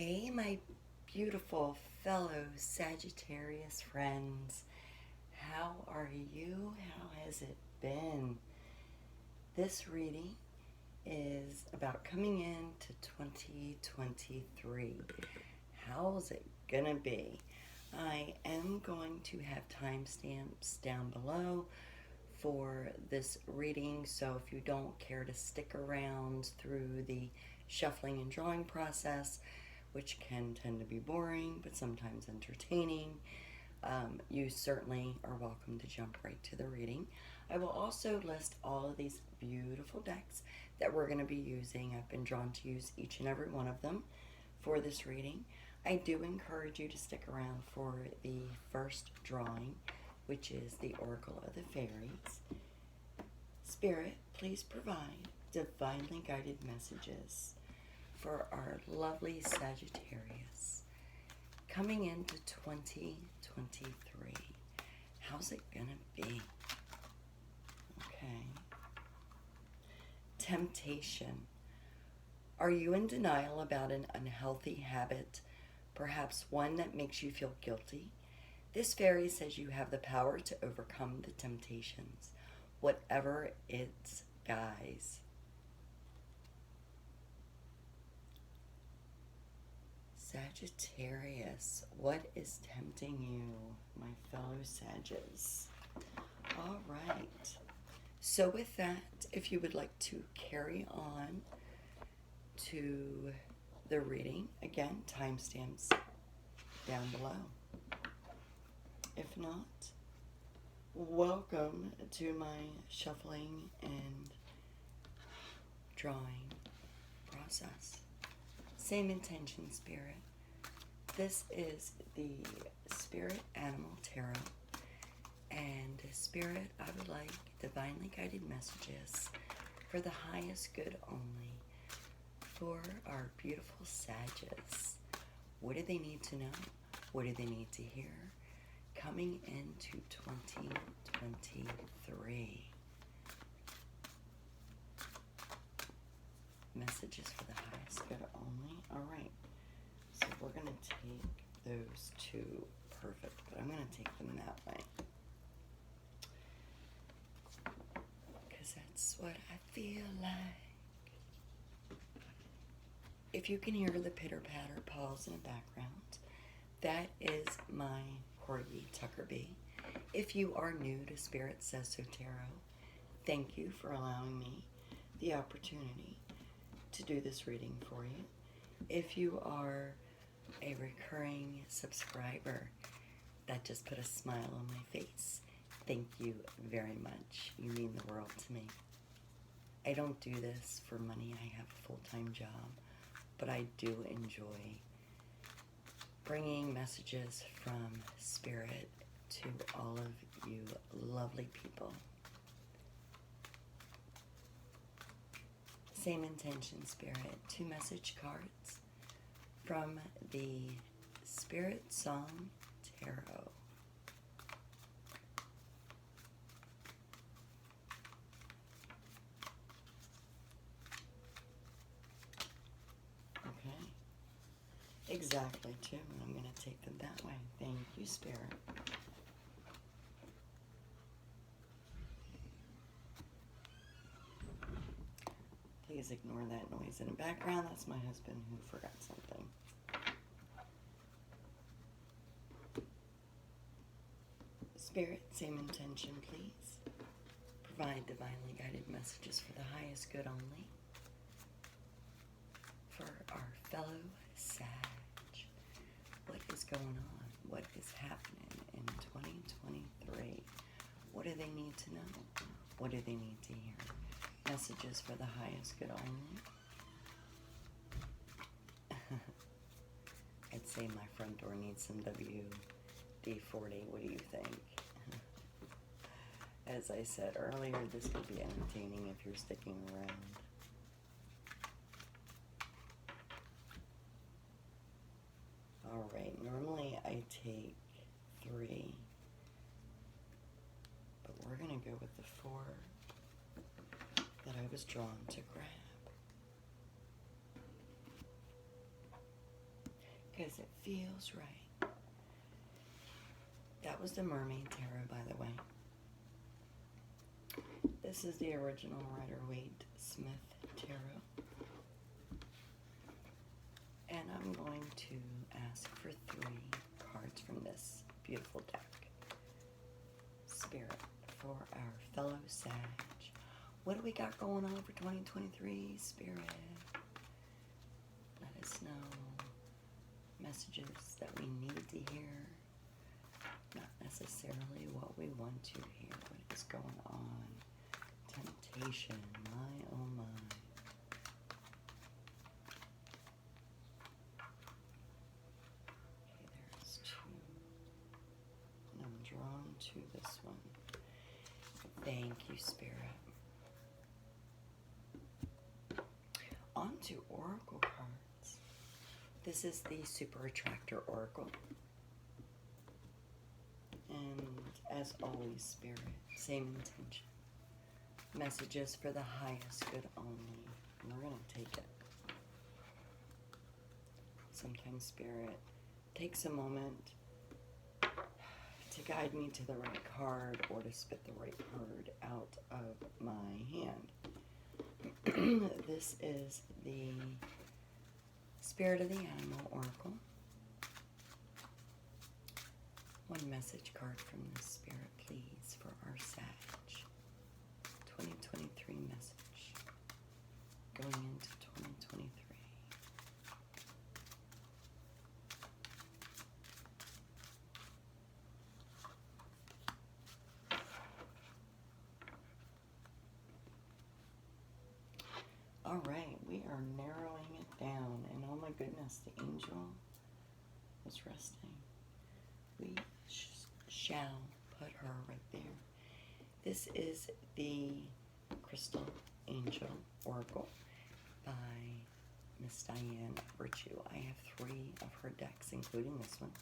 Hey, my beautiful fellow Sagittarius friends. How are you? How has it been? This reading is about coming into 2023. How's it gonna be? I am going to have timestamps down below for this reading, so if you don't care to stick around through the shuffling and drawing process, which can tend to be boring but sometimes entertaining, you certainly are welcome to jump right to the reading. I will also list all of these beautiful decks that we're going to be using. I've been drawn to use each and every one of them for this reading. I do encourage you to stick around for the first drawing, which is the Oracle of the Fairies. Spirit, please provide divinely guided messages for our lovely Sagittarius coming into 2023. How's it gonna be? Okay. Temptation. Are you in denial about an unhealthy habit, perhaps one that makes you feel guilty? This fairy says you have the power to overcome the temptations, whatever its guise. Sagittarius, what is tempting you, my fellow Sagittarius? All right. So with that, if you would like to carry on to the reading, again, timestamps down below. If not, welcome to my shuffling and drawing process. Same intention, Spirit. This is the Spirit Animal Tarot. And Spirit, I would like divinely guided messages for the highest good only for our beautiful Sagittarius. What do they need to know? What do they need to hear? Coming into 2023. Messages for the highest good only. All right. So we're going to take those two. Perfect. But I'm going to take them that way, because that's what I feel like. If you can hear the pitter-patter paws in the background, that is my Corgi Tuckerbee. If you are new to Spirit Says So Tarot, thank you for allowing me the opportunity to do this reading for you. If you are a recurring subscriber, that just put a smile on my face. Thank you very much. You mean the world to me. I don't do this for money. I have a full-time job, but I do enjoy bringing messages from Spirit to all of you lovely people. Same intention, Spirit. 2 message cards from the Spiritsong Tarot. Okay. Exactly, 2. And I'm going to take them that way. Thank you, Spirit. Please ignore that noise in the background. That's my husband who forgot something. Spirit, same intention, please. Provide divinely guided messages for the highest good only for our fellow Sag. What is going on? What is happening in 2023? What do they need to know? What do they need to hear? Messages for the highest good only. I'd say my front door needs some WD-40. What do you think? As I said earlier, this could be entertaining if you're sticking around. Alright, normally I take 3, but we're going to go with the 4 that I was drawn to grab. because it feels right. That was the Mermaid Tarot, by the way. This is the original Rider-Waite-Smith Tarot. And I'm going to ask for 3 cards from this beautiful deck. Spirit, for our fellow Sag. What do we got going on for 2023, Spirit? Let us know messages that we need to hear. Not necessarily what we want to hear. What is going on? Temptation, my oh my. Drawn to this one. Thank you, Spirit. On to Oracle cards. This is the Super Attractor Oracle. And as always, Spirit, same intention. Messages for the highest good only. And we're going to take it. Sometimes Spirit takes a moment to guide me to the right card or to spit the right card out of my hand. This is the Spirit of the Animal Oracle. One message card from the Spirit, please, for our Sag. 2023 message going into 2023. All right, we are narrowing it down, and oh my goodness, the angel is resting. We shall put her right there. This is the Crystal Angel Oracle by Miss Diane Virtue. I have 3 of her decks, including this one.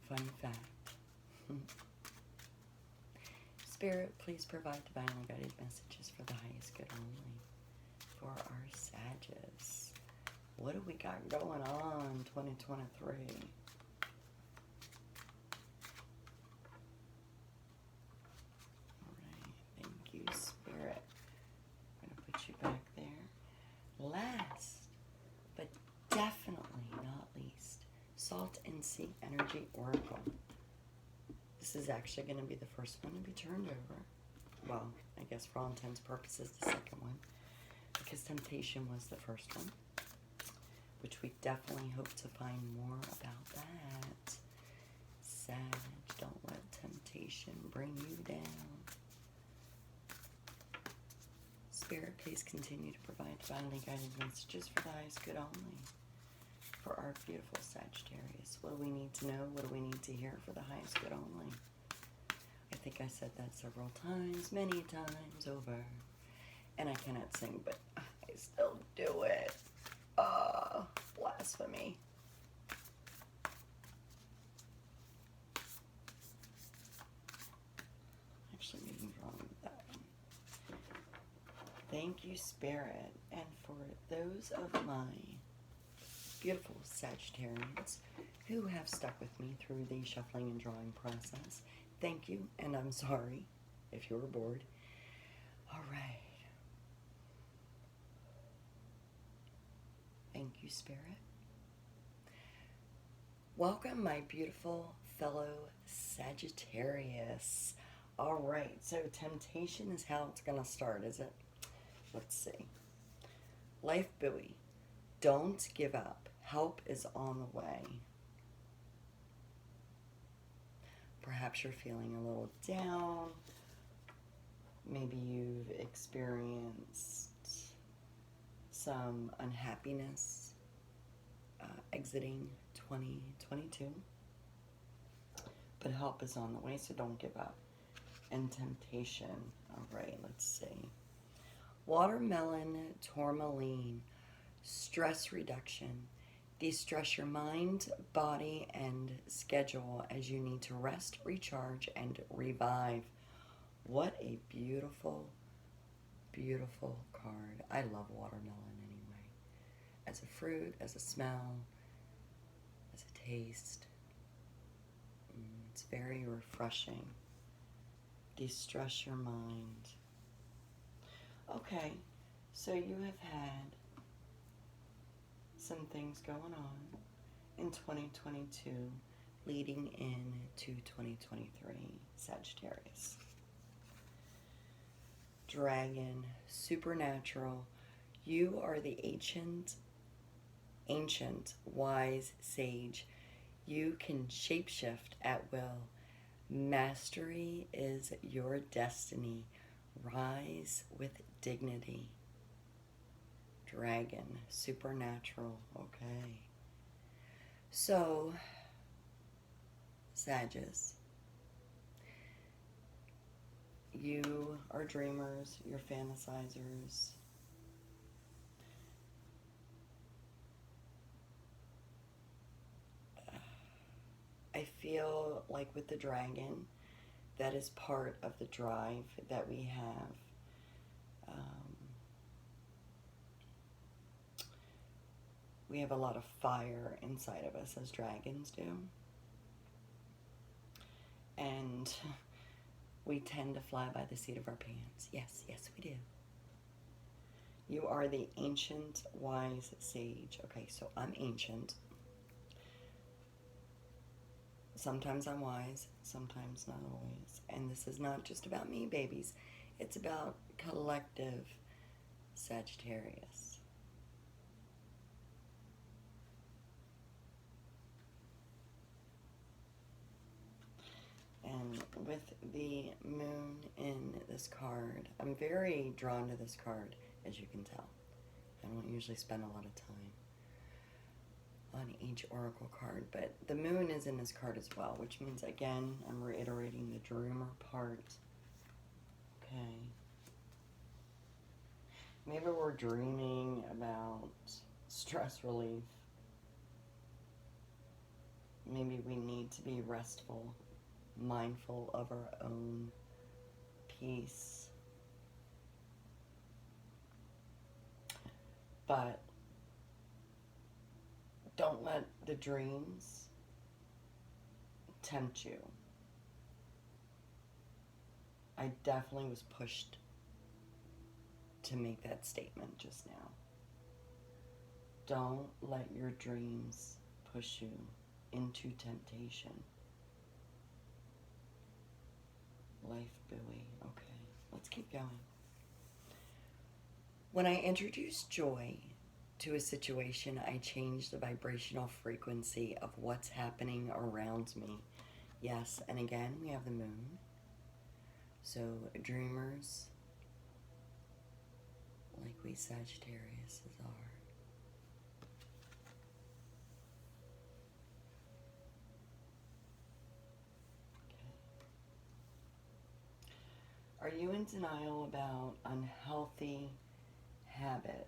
Fun fact. Spirit, please provide divinely guided messages for the highest good only. For our Sages. What do we got going on 2023? Alright, thank you, Spirit. I'm going to put you back there. Last, but definitely not least, Salt and Sea Energy Oracle. This is actually going to be the first one to be turned over. Well, I guess for all intents and purposes, the second one. Because Temptation was the first one. Which we definitely hope to find more about that. Sag, don't let temptation bring you down. Spirit, please continue to provide divinely guided messages for the highest good only. For our beautiful Sagittarius. What do we need to know? What do we need to hear for the highest good only? I think I said that several times, many times over. And I cannot sing, but I still do it. Blasphemy. Actually, maybe wrong with that one. Thank you, Spirit. And for those of my beautiful Sagittarians who have stuck with me through the shuffling and drawing process, thank you, and I'm sorry if you were bored. All right. Thank you, Spirit. Welcome, my beautiful fellow Sagittarius. All right, so temptation is how it's going to start, is it? Let's see. Life buoy. Don't give up. Help is on the way. Perhaps you're feeling a little down. Maybe you've experienced some unhappiness exiting 2022. But help is on the way, so don't give up. And temptation. All right, let's see. Watermelon tourmaline. Stress reduction. De-stress your mind, body, and schedule as you need to rest, recharge, and revive. What a beautiful, beautiful card. I love watermelon anyway. as a fruit, as a smell, as a taste. It's very refreshing. De-stress your mind. Okay, so you have had some things going on in 2022 leading into 2023, Sagittarius. Dragon, supernatural. You are the ancient, wise sage. You can shapeshift at will. Mastery is your destiny. Rise with dignity. Dragon, supernatural, okay. So, Sagittarius, you are dreamers, you're fantasizers. I feel like with the dragon, that is part of the drive that we have. We have a lot of fire inside of us, as dragons do. And we tend to fly by the seat of our pants. Yes, yes, we do. You are the ancient, wise sage. Okay, so I'm ancient. Sometimes I'm wise, sometimes not always. And this is not just about me, babies. It's about collective Sagittarius. And with the moon in this card, I'm very drawn to this card, as you can tell. I don't usually spend a lot of time on each oracle card, but the moon is in this card as well, which means, again, I'm reiterating the dreamer part. Okay. Maybe we're dreaming about stress relief. Maybe we need to be restful, mindful of our own peace. But don't let the dreams tempt you. I definitely was pushed to make that statement just now. Don't let your dreams push you into temptation. Life buoy. Okay, let's keep going. When I introduce joy to a situation, I change the vibrational frequency of what's happening around me. Yes, and again, we have the moon. So, dreamers, like we Sagittarius are. Are you in denial about unhealthy habit?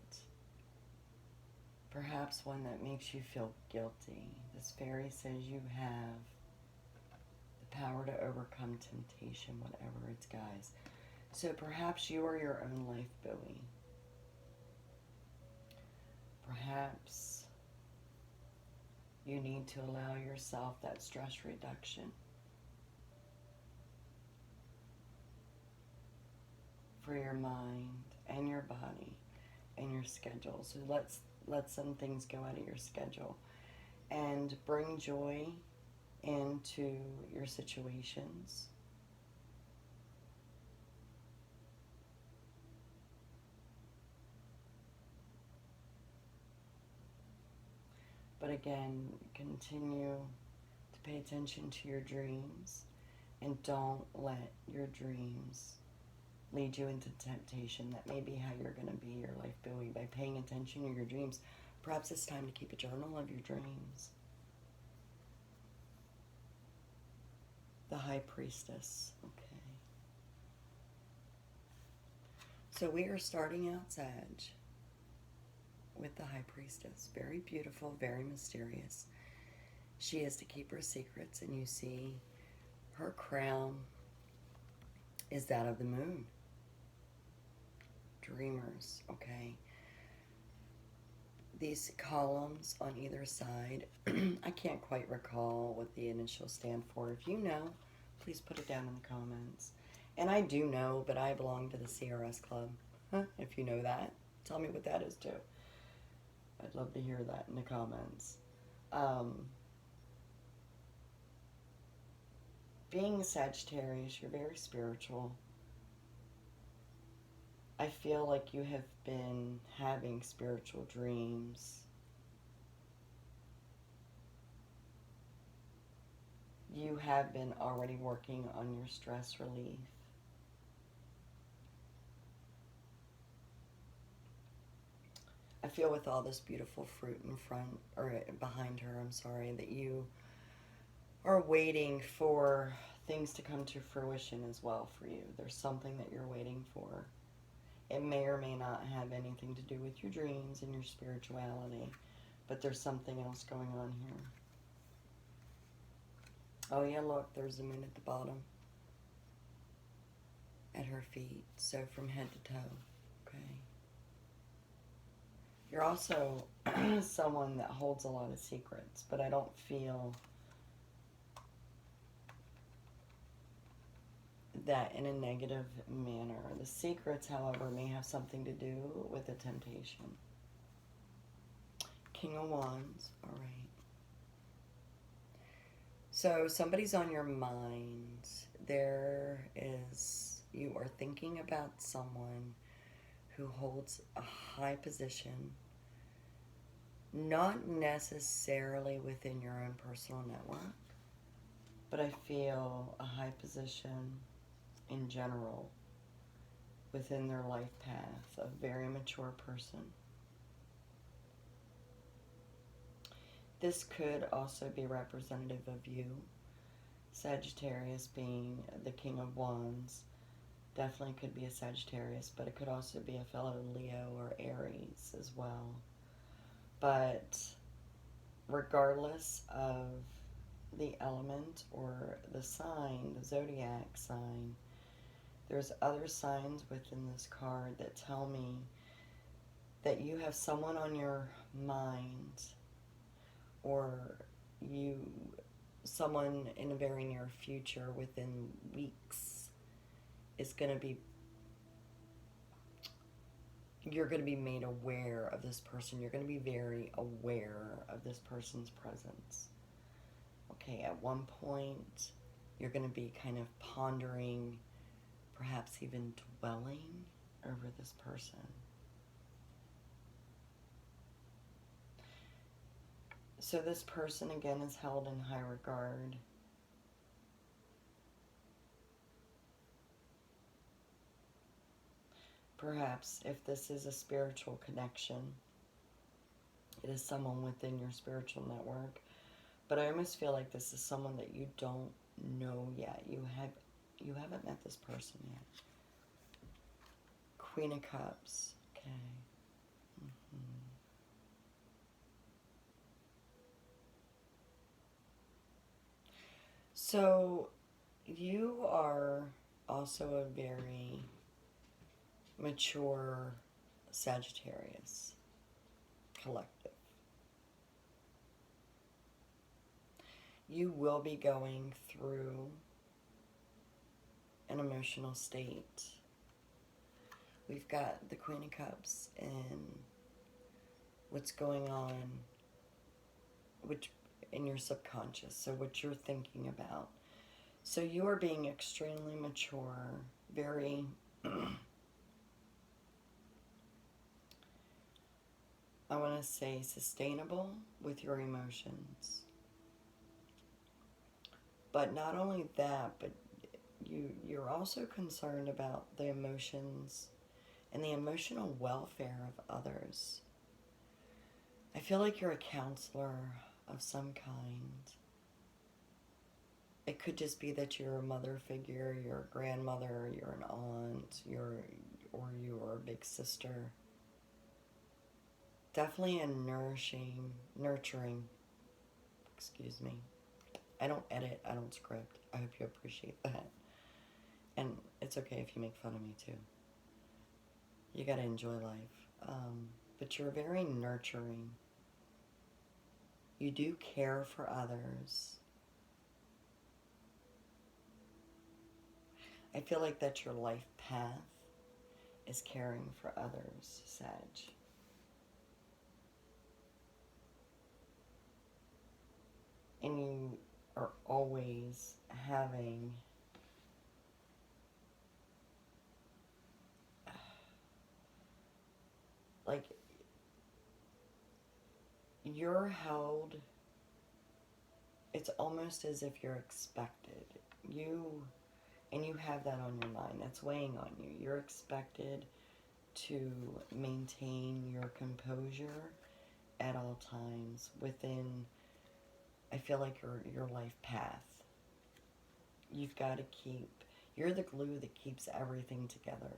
Perhaps one that makes you feel guilty. This fairy says you have the power to overcome temptation, whatever it's, guys. So perhaps you are your own life buoy. Perhaps you need to allow yourself that stress reduction. For your mind and your body and your schedule. So let some things go out of your schedule and bring joy into your situations. But again, continue to pay attention to your dreams and don't let your dreams lead you into temptation. That may be how you're going to be your life buoy, by paying attention to your dreams. Perhaps it's time to keep a journal of your dreams. The High Priestess. Okay. So we are starting out, Sag, with the High Priestess. Very beautiful, very mysterious. She is to keep her secrets, and you see her crown is that of the moon. Dreamers, okay? these columns on either side. I can't quite recall what the initials stand for. If you know, please put it down in the comments. And I do know, but I belong to the CRS Club. Huh? If you know that, tell me what that is too. I'd love to hear that in the comments. Being a Sagittarius, you're very spiritual. I feel like you have been having spiritual dreams. You have been already working on your stress relief. I feel with all this beautiful fruit in front, or behind her, I'm sorry, that you are waiting for things to come to fruition as well for you. There's something that you're waiting for. It may or may not have anything to do with your dreams and your spirituality, but there's something else going on here. Oh yeah, look, there's the moon at the bottom at her feet, so from head to toe. Okay. You're also someone that holds a lot of secrets, but I don't feel that in a negative manner. The secrets, however, may have something to do with a temptation. King of Wands, all right. So somebody's on your mind. You are thinking about someone who holds a high position, not necessarily within your own personal network, but I feel a high position in general within their life path, a very mature person. This could also be representative of you, Sagittarius being the King of Wands. Definitely could be a Sagittarius, but it could also be a fellow Leo or Aries as well. But regardless of the element or the sign, the zodiac sign, there's other signs within this card that tell me that you have someone on your mind, or someone in a very near future, within weeks, is going to be, you're going to be made aware of this person. You're going to be very aware of this person's presence. Okay, at one point, you're going to be kind of pondering, perhaps even dwelling over this person. So this person, again, is held in high regard. Perhaps if this is a spiritual connection, it is someone within your spiritual network. But I almost feel like this is someone that you don't know yet. You haven't met this person yet. Queen of Cups. Okay. So you are also a very mature Sagittarius collective. You will be going through an emotional state. We've got the Queen of Cups and what's going on, which in your subconscious, so what you're thinking about. So you are being extremely mature, very I want to say sustainable with your emotions. But not only that, but you're also concerned about the emotions and the emotional welfare of others. I feel like you're a counselor of some kind. It could just be that you're a mother figure, you're a grandmother, you're an aunt, you're a big sister. Definitely a nurturing, excuse me. I don't edit, I don't script. I hope you appreciate that. And it's okay if you make fun of me too. You gotta enjoy life. But you're very nurturing. You do care for others. I feel like that's your life path, is caring for others, Sag. And you are always having like, you're held, it's almost as if you're expected. And you have that on your mind, that's weighing on you. You're expected to maintain your composure at all times within, I feel like, your life path. You've got to you're the glue that keeps everything together.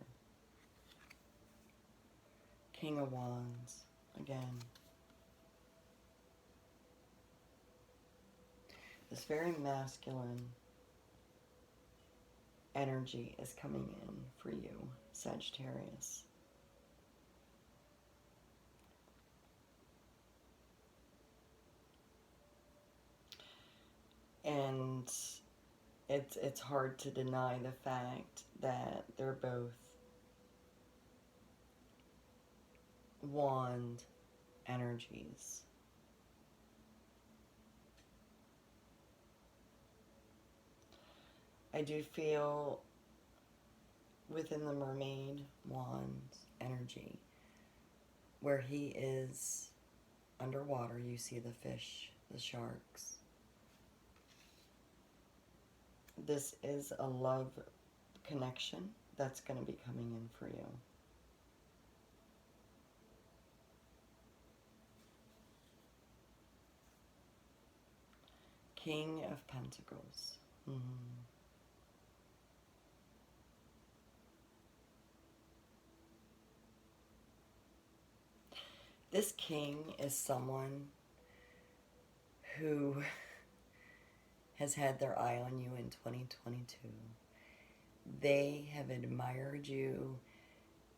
King of Wands, again. This very masculine energy is coming in for you, Sagittarius. And it's hard to deny the fact that they're both wand energies. I do feel within the Mermaid wand energy, where he is underwater, you see the fish, the sharks. This is a love connection that's going to be coming in for you. King of Pentacles. This king is someone who has had their eye on you in 2022. They have admired you.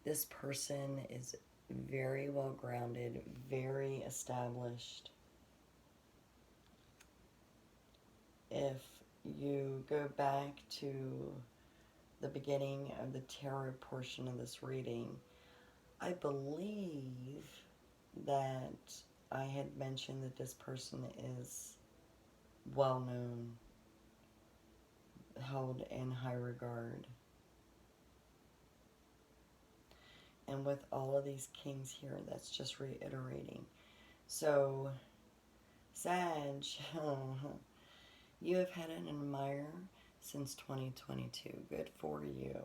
This person is very well grounded, very established. If you go back to the beginning of the tarot portion of this reading, I believe that I had mentioned that this person is well known, held in high regard. And with all of these kings here, that's just reiterating. So, Sag, you have had an admirer since 2022. Good for you.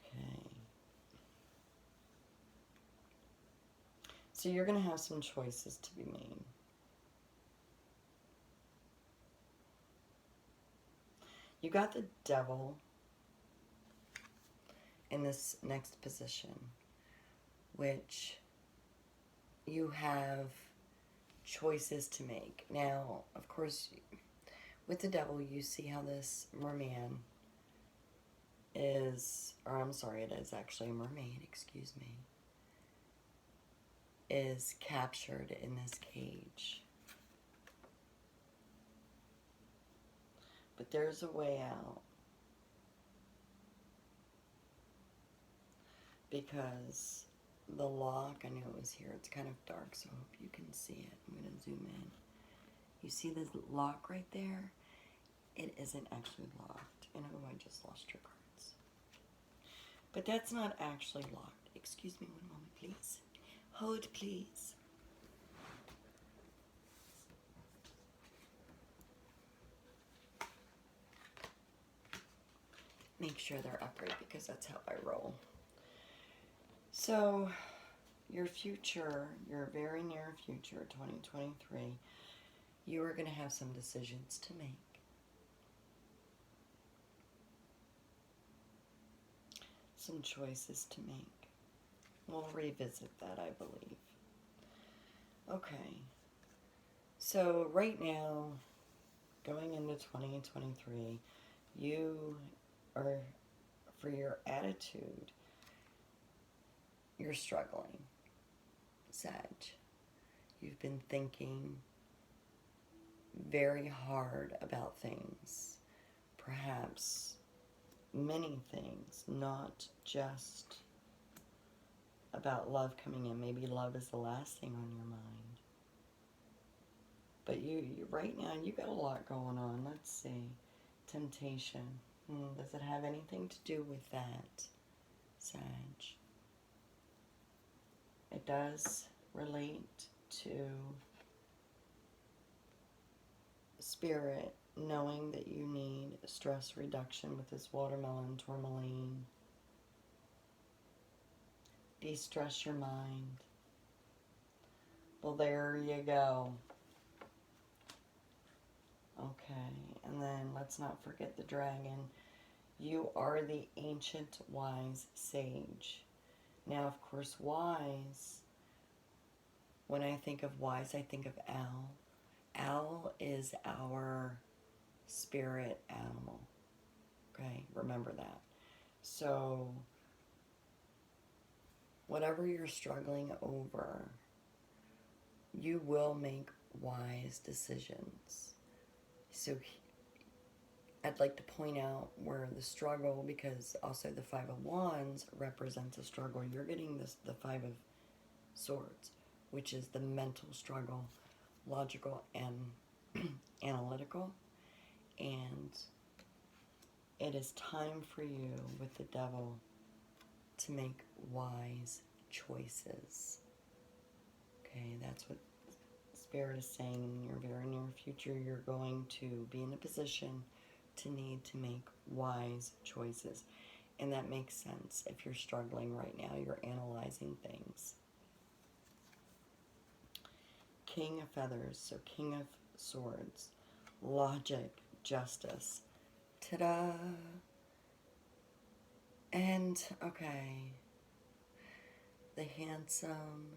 Okay. So you're going to have some choices to be made. You got the Devil in this next position, which you have choices to make. Now, of course, with the Devil, you see how this merman is, or I'm sorry, it is actually a mermaid, excuse me, is captured in this cage. But there's a way out. Because the lock, I knew it was here, it's kind of dark, so I hope you can see it. I'm going to zoom in. You see this lock right there? It isn't actually locked. And oh, I just lost your cards. But that's not actually locked. Excuse me one moment, please. Hold, please. Make sure they're upright because that's how I roll. So, your future, your very near future, 2023, you are going to have some decisions to make. Some choices to make. We'll revisit that, I believe. Okay. So, right now, going into 2023, you are, for your attitude, you're struggling. Sag. You've been thinking very hard about things. Perhaps many things, not just about love coming in. Maybe love is the last thing on your mind. But you right now, you got a lot going on. Let's see. Temptation. Does it have anything to do with that, Sag? It does relate to Spirit knowing that you need stress reduction with this watermelon tourmaline. De-stress your mind. Well, there you go. Okay, and then let's not forget the dragon. You are the ancient wise sage. Now, of course, wise, when I think of wise, I think of owl. Owl is our spirit animal. Okay, remember that. So, whatever you're struggling over, you will make wise decisions. So, I'd like to point out where the struggle, because also the Five of Wands represents a struggle. You're getting the Five of Swords, which is the mental struggle, logical and analytical. And it is time for you with the Devil to make wise choices. Okay, that's what Spirit is saying. In your very near future, you're going to be in a position to need to make wise choices. And that makes sense. If you're struggling right now, you're analyzing things. King of Feathers, so King of Swords, logic, justice. Ta-da! And, okay, the handsome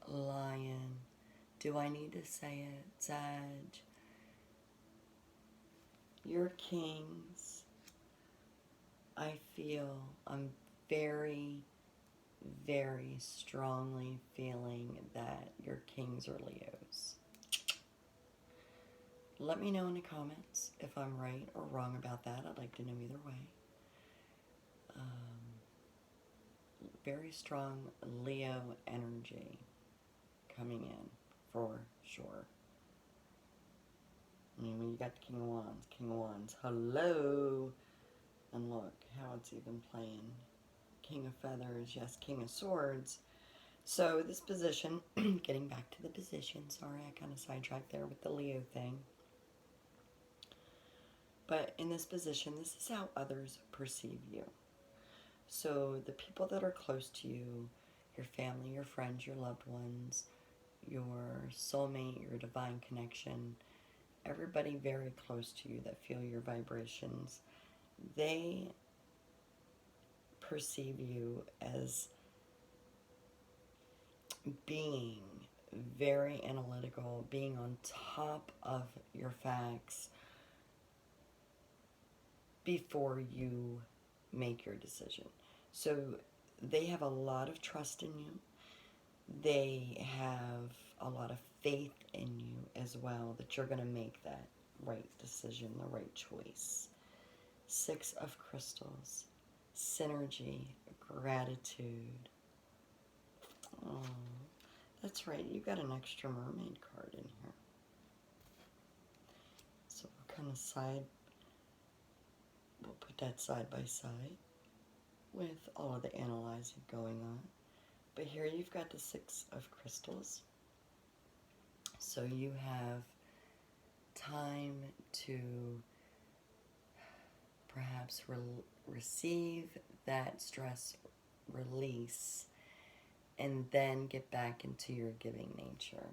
lion. Do I need to say it? Sag. Your kings, I feel, I'm very, very strongly feeling that your kings are Leos. Let me know in the comments if I'm right or wrong about that. I'd like to know either way. Very strong Leo energy coming in, for sure. I mean, when you got the King of Wands, hello! And look how it's even playing. King of Feathers, yes, King of Swords. So this position, getting back to the position, sorry, I kind of sidetracked there with the Leo thing. But in this position, this is how others perceive you. So the people that are close to you, your family, your friends, your loved ones, your soulmate, your divine connection, everybody very close to you that feel your vibrations, they perceive you as being very analytical, being on top of your facts before you make your decision. So they have a lot of trust in you. They have a lot of faith in you as well, that you're going to make that right decision, the right choice. Six of Crystals, synergy, gratitude. Oh, that's right, you got an extra mermaid card in here. So we'll kind of we'll put that side by side with all of the analyzing going on. But here you've got the Six of Crystals. So you have time to perhaps receive that stress release and then get back into your giving nature.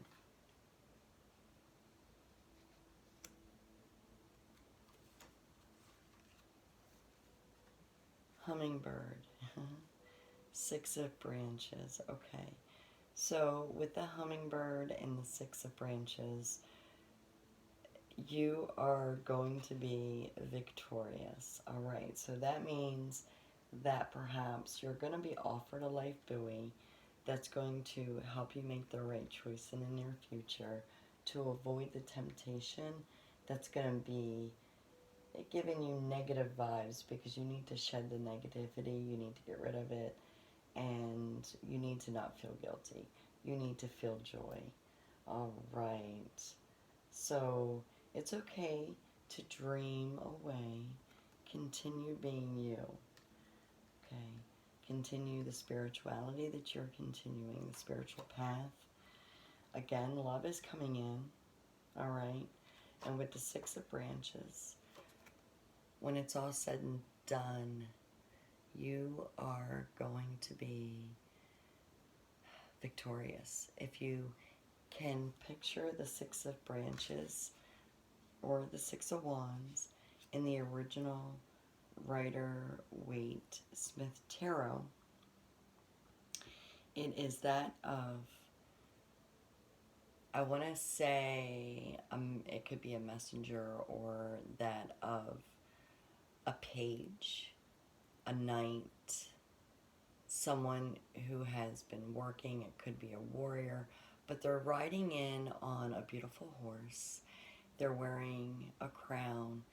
Hummingbird. Six of Branches. Okay. So with the hummingbird and the Six of Branches, you are going to be victorious. All right. So that means that perhaps you're going to be offered a life buoy that's going to help you make the right choice in the near future to avoid the temptation that's going to be giving you negative vibes, because you need to shed the negativity, you need to get rid of it, and you need to not feel guilty. You need to feel joy. All right. So it's okay to dream away. Continue being you. Okay. Continue the spirituality that you're continuing, the spiritual path. Again, love is coming in. All right. And with the Six of Branches, when it's all said and done, you are going to be victorious. If you can picture the Six of Branches or the Six of Wands in the original Rider-Waite-Smith Tarot, it is that of, I want to say, it could be a messenger, or that of a page, a knight, someone who has been working. It could be a warrior, but they're riding in on a beautiful horse. They're wearing a crown,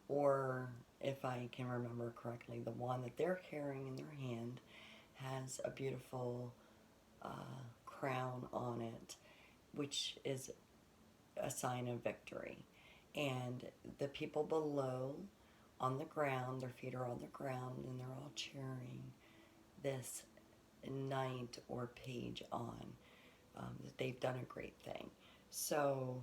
or if I can remember correctly, the wand that they're carrying in their hand has a beautiful crown on it, which is a sign of victory. And the people below on the ground, their feet are on the ground, and they're all cheering this knight or page on. That they've done a great thing. So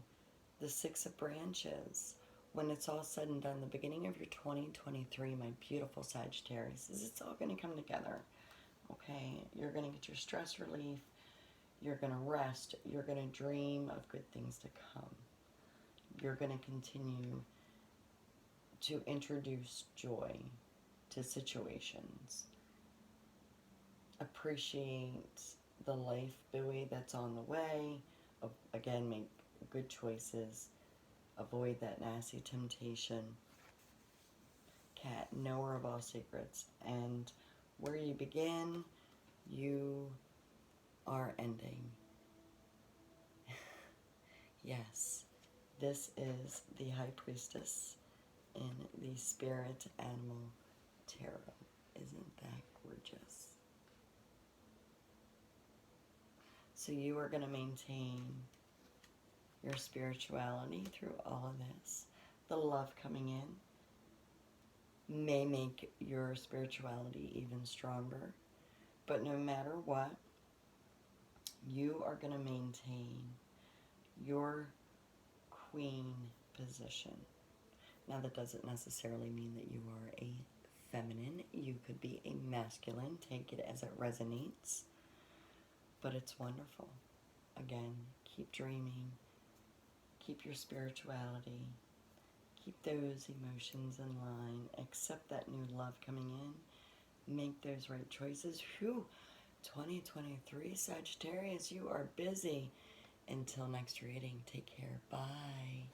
the Six of Branches, when it's all said and done, the beginning of your 2023, my beautiful Sagittarius, is it's all going to come together. Okay? You're going to get your stress relief. You're going to rest. You're going to dream of good things to come. You're going to continue to introduce joy to situations. Appreciate the life buoy that's on the way. Again, make good choices. Avoid that nasty temptation. Cat, knower of all secrets. And where you begin, you are ending. Yes, this is the High Priestess in the Spirit Animal Tarot. Isn't that gorgeous? So you are going to maintain your spirituality through all of this. The love coming in may make your spirituality even stronger. But no matter what, you are going to maintain your queen position. Now, that doesn't necessarily mean that you are a feminine. You could be a masculine. Take it as it resonates. But it's wonderful. Again, keep dreaming. Keep your spirituality. Keep those emotions in line. Accept that new love coming in. Make those right choices. Whew, 2023 Sagittarius, you are busy. Until next reading, take care. Bye.